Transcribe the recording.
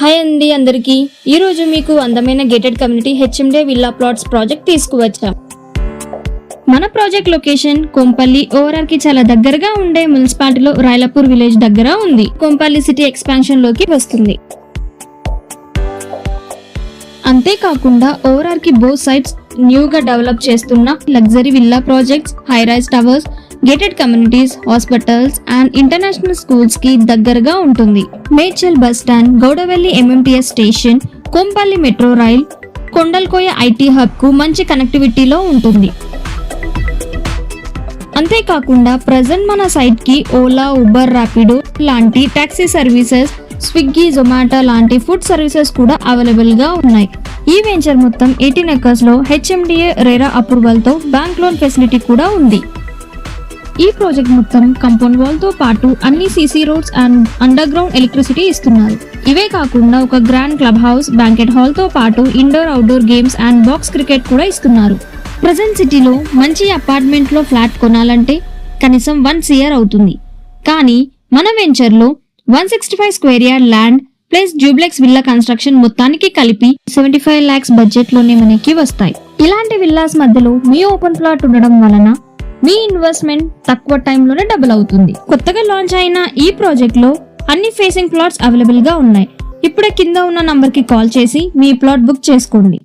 Hi అండి అందరికి ఈ రోజు మీకు అందమైన gated community HMDA villa plots project తీసుకువచ్చాం. మన ప్రాజెక్ట్ లొకేషన్ కొంపల్లి ఓఆర్ఆర్ కి చాలా దగ్గరగా ఉండే మున్సిపాలిటీలో రాయలపూర్ విలేజ్ దగ్గర ఉంది. కొంపల్లి సిటీ ఎక్స్పాన్షన్ లోకి వస్తుంది. అంతేకాకుండా ఓఆర్ఆర్ కి బోత్ సైడ్స్ న్యూగా డెవలప్ చేస్తున్న luxury villa projects, high rise towers, gated communities, hospitals and international schools కి దగ్గరగా ఉంటుంది. Medchal bus stand, Gowdavelli MMTS station, Kompally metro rail, Kandlakoya IT hub కు మంచి కనెక్టివిటీలో ఉంటుంది. అంతేకాకుండా ప్రజెంట్ మన సైట్ కి ఓలా, ఉబర్, ర్యాపిడో లాంటి టాక్సీ సర్వీసెస్, స్విగ్గీ, జొమాటో లాంటి ఫుడ్ సర్వీసెస్ కూడా అవైలబుల్ గా ఉన్నాయి. ఈ వెంచర్ మొత్తం 18 acres లో హెచ్ఎండిఏ రేరా అప్రూవల్ తో బ్యాంక్ లోన్ ఫెసిలిటీ కూడా ఉంది. ఈ ప్రాజెక్ట్ మొత్తం కంపౌండ్ వాల్ తో పాటు అన్ని CC roads and underground electricity ఇస్తున్నారు. ఇవే కాకుండా ఒక grand club house, banquet hall తో పాటు indoor, outdoor games and box cricket కూడా ఇస్తున్నారు. ప్రజెంట్ సిటీలో మంచి అపార్ట్మెంట్ లో ఫ్లాట్ కొనాలంటే కనీసం 1 crore అవుతుంది. కానీ మన వెంచర్ లో 165 square yard land plus duplex villa construction మొత్తానికి కలిపి 75 lakhs బడ్జెట్ లోనే మనకి వస్తాయి. ఇలాంటి విల్లాస్ మధ్యలో మీ ఓపెన్ ప్లాట్ ఉండడం వలన మీ ఇన్వెస్ట్మెంట్ తక్కువ టైంలోనే డబుల్ అవుతుంది. కొత్తగా లాంచ్ అయిన ఈ ప్రాజెక్ట్ లో అన్ని ఫేసింగ్ ప్లాట్స్ అవైలబుల్ గా ఉన్నాయి. ఇప్పుడే కింద ఉన్న నంబర్ కి కాల్ చేసి మీ ప్లాట్ బుక్ చేసుకోండి.